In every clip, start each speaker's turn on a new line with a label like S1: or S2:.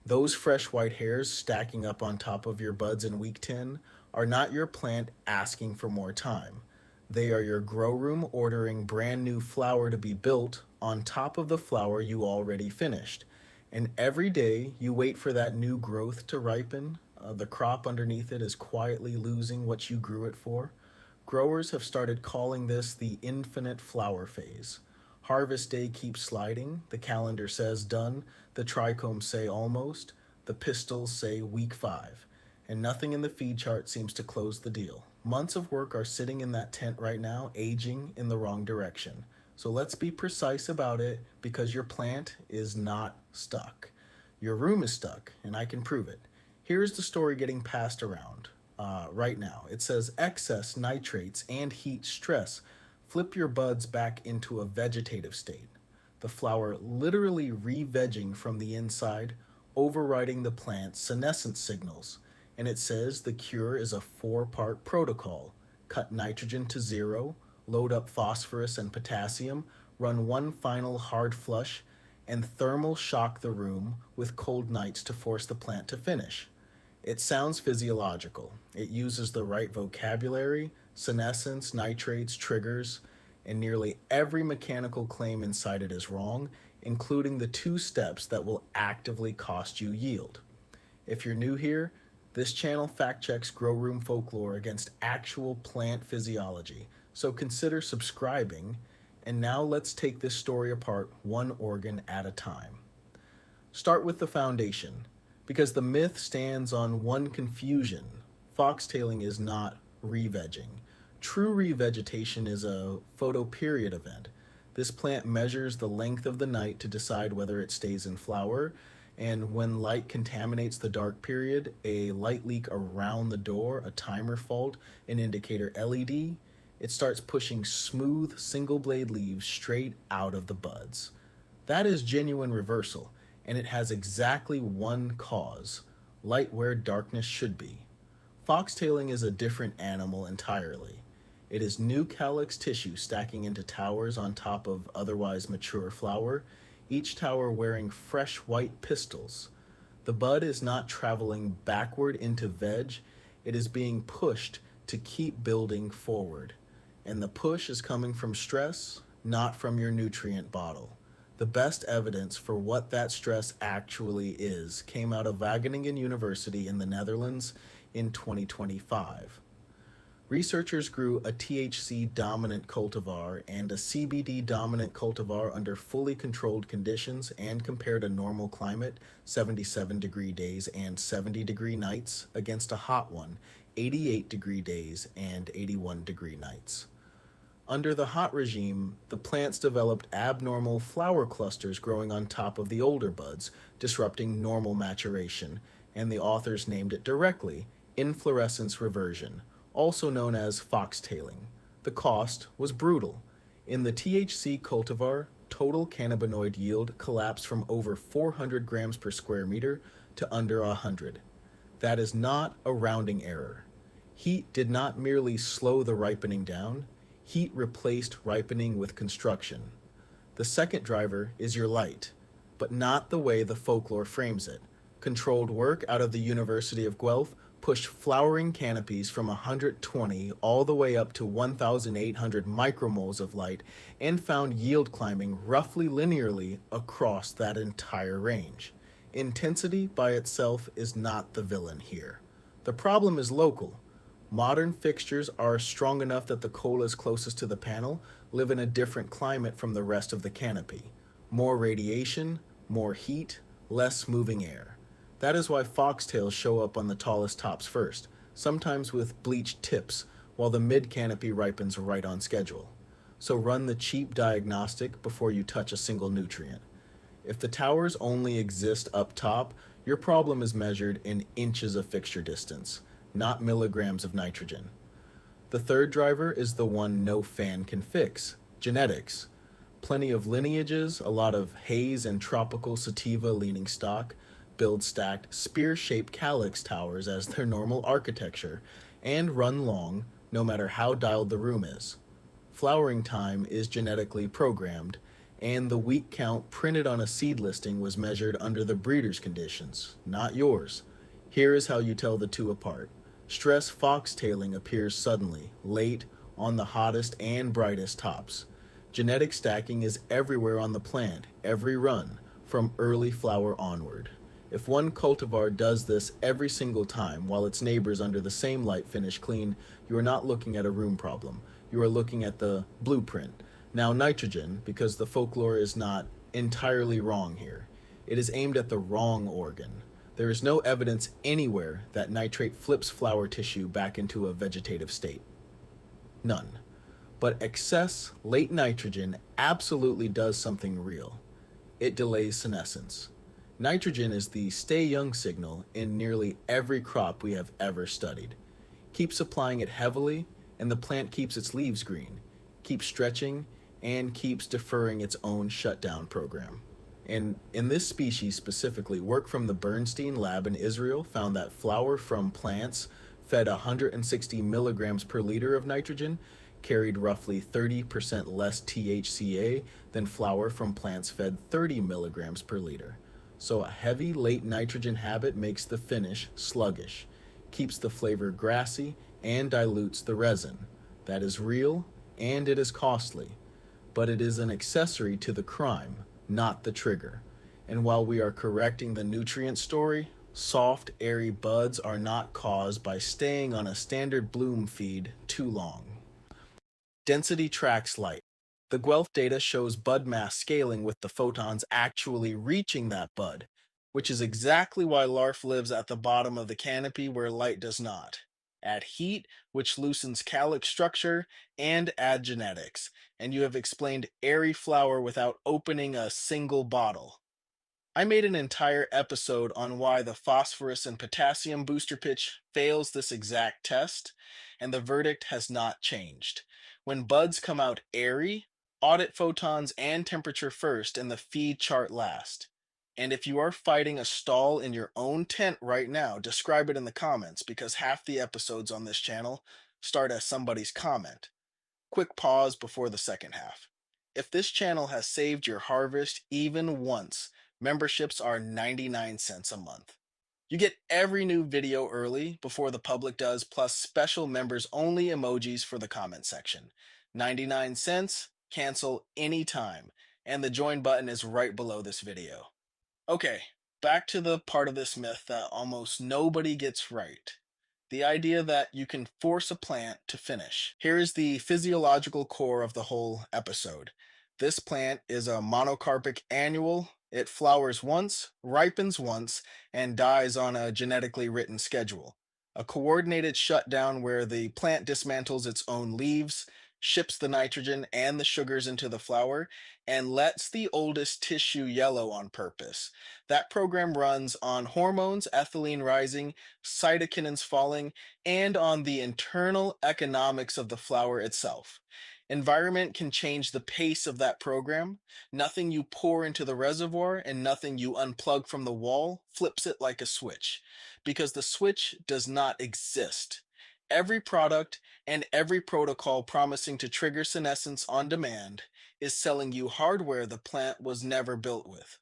S1: Those fresh white hairs stacking up on top of your buds in week 10 are not your plant asking for more time. They are your grow room ordering brand new flower to be built on top of the flower you already finished. And every day you wait for that new growth to ripen, the crop underneath it is quietly losing what you grew it for. Growers have started calling this the infinite flower phase. Harvest day keeps sliding, the calendar says done, the trichomes say almost, the pistils say week 5, and nothing in the feed chart seems to close the deal. Months of work are sitting in that tent right now, aging in the wrong direction. So let's be precise about it because your plant is not stuck. Your room is stuck, and I can prove it. Here's the story getting passed around right now. It says excess nitrates and heat stress flip your buds back into a vegetative state. The flower literally re-vegging from the inside, overriding the plant's senescence signals. And it says the cure is a 4-part protocol. Cut nitrogen to 0, load up phosphorus and potassium, run one final hard flush, and thermal shock the room with cold nights to force the plant to finish. It sounds physiological. It uses the right vocabulary, senescence, nitrates, triggers, and nearly every mechanical claim inside it is wrong, including the 2 steps that will actively cost you yield. If you're new here, this channel fact checks grow room folklore against actual plant physiology, so consider subscribing. And now let's take this story apart one organ at a time. Start with the foundation, because the myth stands on one confusion. Foxtailing is not re-vegging. True revegetation is a photoperiod event. This plant measures the length of the night to decide whether it stays in flower, and when light contaminates the dark period, a light leak around the door, a timer fault, an indicator LED, it starts pushing smooth single blade leaves straight out of the buds. That is genuine reversal, and it has exactly one cause: light where darkness should be. Foxtailing is a different animal entirely. It is new calyx tissue stacking into towers on top of otherwise mature flower, each tower wearing fresh white pistils. The bud is not traveling backward into veg, it is being pushed to keep building forward. And the push is coming from stress, not from your nutrient bottle. The best evidence for what that stress actually is came out of Wageningen University in the Netherlands in 2025. Researchers grew a THC-dominant cultivar and a CBD-dominant cultivar under fully controlled conditions and compared a normal climate, 77-degree days and 70-degree nights, against a hot one, 88-degree days and 81-degree nights. Under the hot regime, the plants developed abnormal flower clusters growing on top of the older buds, disrupting normal maturation, and the authors named it directly inflorescence reversion, also known as foxtailing. The cost was brutal. In the THC cultivar, total cannabinoid yield collapsed from over 400 grams per square meter to under 100. That is not a rounding error. Heat did not merely slow the ripening down, heat replaced ripening with construction. The second driver is your light, but not the way the folklore frames it. Controlled work out of the University of Guelph pushed flowering canopies from 120 all the way up to 1,800 micromoles of light and found yield climbing roughly linearly across that entire range. Intensity by itself is not the villain here. The problem is local. Modern fixtures are strong enough that the colas closest to the panel live in a different climate from the rest of the canopy. More radiation, more heat, less moving air. That is why foxtails show up on the tallest tops first, sometimes with bleached tips, while the mid-canopy ripens right on schedule. So run the cheap diagnostic before you touch a single nutrient. If the towers only exist up top, your problem is measured in inches of fixture distance, not milligrams of nitrogen. The third driver is the one no fan can fix: genetics. Plenty of lineages, a lot of haze and tropical sativa leaning stock, build stacked spear-shaped calyx towers as their normal architecture, and run long, no matter how dialed the room is. Flowering time is genetically programmed, And the week count printed on a seed listing was measured under the breeder's conditions, not yours. Here is how you tell the two apart. Stress foxtailing appears suddenly, late, on the hottest and brightest tops. Genetic stacking is everywhere on the plant, every run, from early flower onward. If one cultivar does this every single time while its neighbors under the same light finish clean, you are not looking at a room problem. You are looking at the blueprint. Now, nitrogen, because the folklore is not entirely wrong here, it is aimed at the wrong organ. There is no evidence anywhere that nitrate flips flower tissue back into a vegetative state. None. But excess late nitrogen absolutely does something real. It delays senescence. Nitrogen is the stay young signal in nearly every crop we have ever studied. Keep supplying it heavily, and the plant keeps its leaves green, keeps stretching, and keeps deferring its own shutdown program. And in this species specifically, work from the Bernstein lab in Israel found that flower from plants fed 160 milligrams per liter of nitrogen carried roughly 30% less THCA than flower from plants fed 30 milligrams per liter. So a heavy late nitrogen habit makes the finish sluggish, keeps the flavor grassy, and dilutes the resin. That is real, and it is costly. But it is an accessory to the crime, not the trigger. And while we are correcting the nutrient story, soft, airy buds are not caused by staying on a standard bloom feed too long. Density tracks light. The Guelph data shows bud mass scaling with the photons actually reaching that bud, which is exactly why larf lives at the bottom of the canopy where light does not. Add heat, which loosens calyx structure, and add genetics, and you have explained airy flower without opening a single bottle. I made an entire episode on why the phosphorus and potassium booster pitch fails this exact test, and the verdict has not changed. When buds come out airy, audit photons and temperature first and the feed chart last. And if you are fighting a stall in your own tent right now, describe it in the comments because half the episodes on this channel start as somebody's comment. Quick pause before the second half. If this channel has saved your harvest even once, memberships are 99 cents a month. You get every new video early before the public does, plus special members only emojis for the comment section. 99 cents, cancel anytime, and the join button is right below this video. Okay, back to the part of this myth that almost nobody gets right. The idea that you can force a plant to finish. Here is the physiological core of the whole episode. This plant is a monocarpic annual. It flowers once, ripens once, and dies on a genetically written schedule. A coordinated shutdown where the plant dismantles its own leaves, ships the nitrogen and the sugars into the flower, and lets the oldest tissue yellow on purpose. That program runs on hormones, ethylene rising, cytokinins falling, and on the internal economics of the flower itself. Environment can change the pace of that program. Nothing you pour into the reservoir and nothing you unplug from the wall flips it like a switch, because the switch does not exist. Every product and every protocol promising to trigger senescence on demand is selling you hardware the plant was never built with.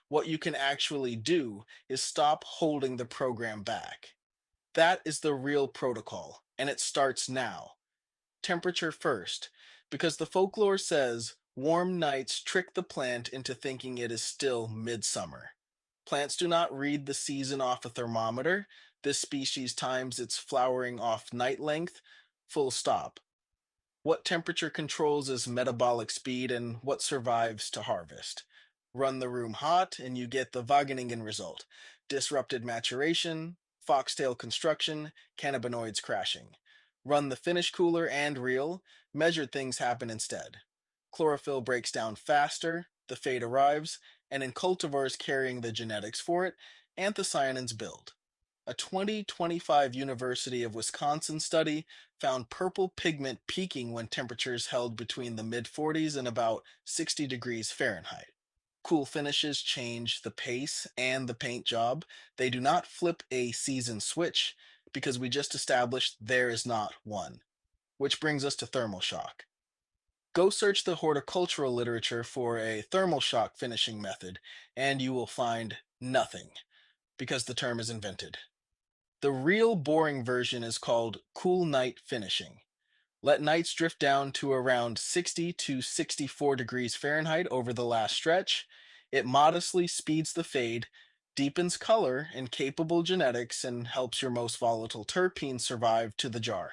S1: What you can actually do is stop holding the program back. That is the real protocol, and it starts now. Temperature first, because the folklore says warm nights trick the plant into thinking it is still midsummer. Plants do not read the season off a thermometer. This species times its flowering off night length, full stop. What temperature controls is metabolic speed and what survives to harvest. Run the room hot and you get the Wageningen result. Disrupted maturation, foxtail construction, cannabinoids crashing. Run the finish cooler and reel, measured things happen instead. Chlorophyll breaks down faster, the fade arrives, and in cultivars carrying the genetics for it, anthocyanins build. A 2025 University of Wisconsin study found purple pigment peaking when temperatures held between the mid 40s and about 60 degrees Fahrenheit. Cool finishes change the pace and the paint job. They do not flip a season switch because we just established there is not one. Which brings us to thermal shock. Go search the horticultural literature for a thermal shock finishing method, and you will find nothing because the term is invented. The real boring version is called cool night finishing. Let nights drift down to around 60 to 64 degrees Fahrenheit over the last stretch. It modestly speeds the fade, deepens color and capable genetics, and helps your most volatile terpenes survive to the jar.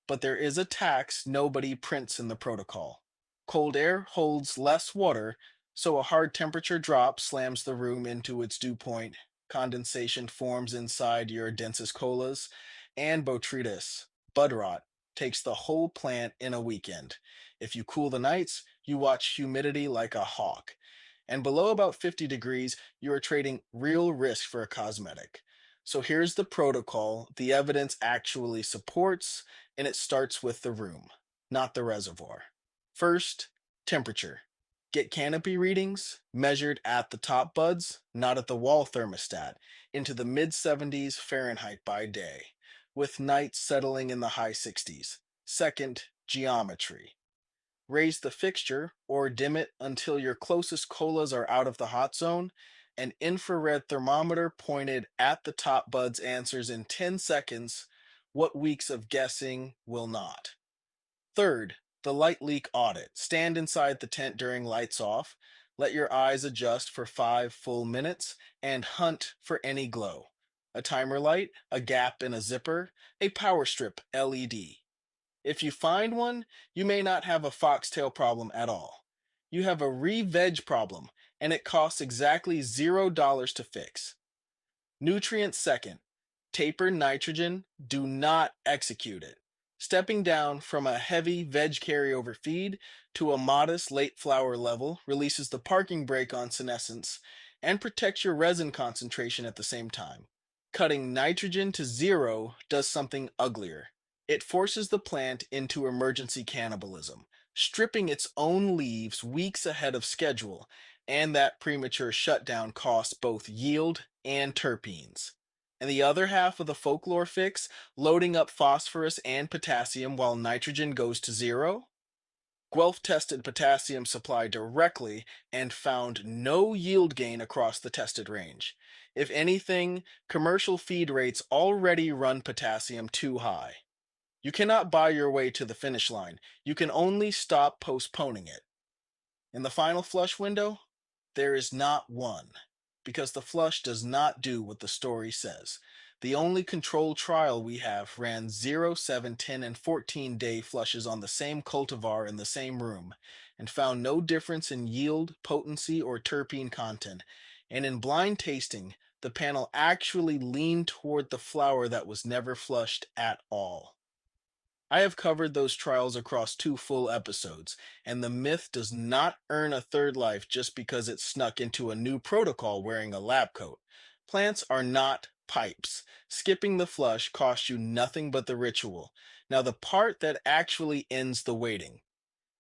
S1: But there is a tax nobody prints in the protocol. Cold air holds less water, so a hard temperature drop slams the room into its dew point. Condensation forms inside your densest colas, and botrytis, bud rot, takes the whole plant in a weekend. If you cool the nights, you watch humidity like a hawk. And below about 50 degrees, you are trading real risk for a cosmetic. So here's the protocol the evidence actually supports, and it starts with the room, not the reservoir. First, temperature. Get canopy readings measured at the top buds, not at the wall thermostat, into the mid 70s Fahrenheit by day, with nights settling in the high 60s. Second, geometry. Raise the fixture or dim it until your closest colas are out of the hot zone. An infrared thermometer pointed at the top buds answers in 10 seconds. What weeks of guessing will not? Third, the light leak audit. Stand inside the tent during lights off. Let your eyes adjust for 5 full minutes and hunt for any glow. A timer light, a gap in a zipper, a power strip LED. If you find one, you may not have a foxtail problem at all. You have a re-veg problem, and it costs exactly $0 to fix. Nutrient second. Taper nitrogen. Do not execute it. Stepping down from a heavy veg carryover feed to a modest late flower level releases the parking brake on senescence and protects your resin concentration at the same time. Cutting nitrogen to zero does something uglier. It forces the plant into emergency cannibalism, stripping its own leaves weeks ahead of schedule, and that premature shutdown costs both yield and terpenes. And the other half of the folklore fix, loading up phosphorus and potassium while nitrogen goes to zero? Guelph tested potassium supply directly and found no yield gain across the tested range. If anything, commercial feed rates already run potassium too high. You cannot buy your way to the finish line. You can only stop postponing it. In the final flush window, there is not one, because the flush does not do what the story says. The only controlled trial we have ran 0, 7, 10, and 14-day flushes on the same cultivar in the same room, and found no difference in yield, potency, or terpene content. And in blind tasting, the panel actually leaned toward the flower that was never flushed at all. I have covered those trials across 2 full episodes, and the myth does not earn a third life just because it snuck into a new protocol wearing a lab coat. Plants are not pipes. Skipping the flush costs you nothing but the ritual. Now, the part that actually ends the waiting.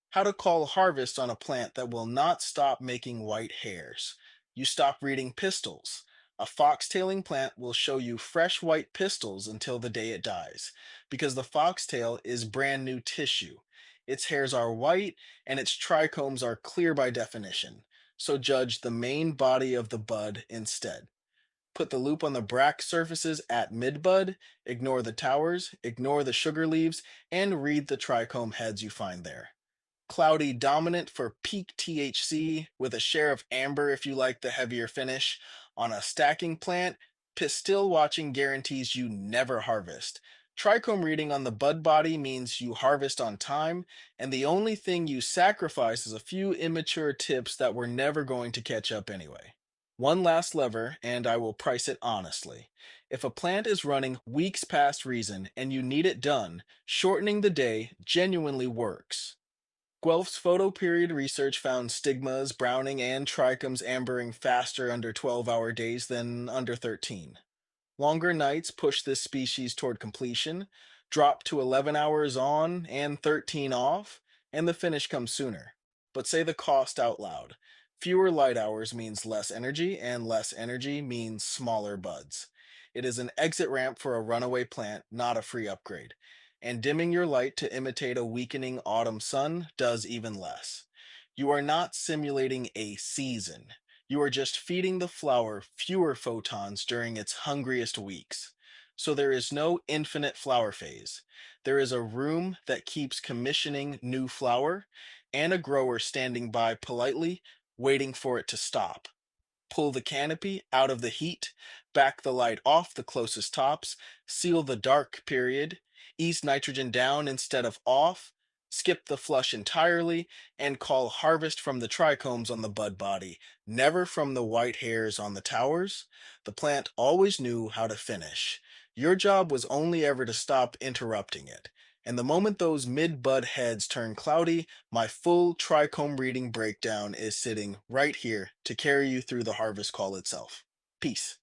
S1: How to call harvest on a plant that will not stop making white hairs. You stop reading pistils. A foxtailing plant will show you fresh white pistils until the day it dies, because the foxtail is brand new tissue. Its hairs are white and its trichomes are clear by definition. So judge the main body of the bud instead. Put the loop on the bract surfaces at mid-bud, ignore the towers, ignore the sugar leaves, and read the trichome heads you find there. Cloudy dominant for peak THC, with a share of amber if you like the heavier finish. On a stacking plant, pistil watching guarantees you never harvest. Trichome reading on the bud body means you harvest on time, and the only thing you sacrifice is a few immature tips that were never going to catch up anyway. One last lever, and I will price it honestly. If a plant is running weeks past reason and you need it done, shortening the day genuinely works. Guelph's photoperiod research found stigmas, browning, and trichomes ambering faster under 12-hour days than under 13. Longer nights push this species toward completion, drop to 11 hours on and 13 off, and the finish comes sooner. But say the cost out loud. Fewer light hours means less energy, and less energy means smaller buds. It is an exit ramp for a runaway plant, not a free upgrade. and dimming your light to imitate a weakening autumn sun does even less. You are not simulating a season. You are just feeding the flower fewer photons during its hungriest weeks. So there is no infinite flower phase. There is a room that keeps commissioning new flower and a grower standing by politely waiting for it to stop. Pull the canopy out of the heat, back the light off the closest tops, seal the dark period, ease nitrogen down instead of off, skip the flush entirely, and call harvest from the trichomes on the bud body, never from the white hairs on the towers. The plant always knew how to finish. Your job was only ever to stop interrupting it. And the moment those mid bud heads turn cloudy, my full trichome reading breakdown is sitting right here to carry you through the harvest call itself. Peace.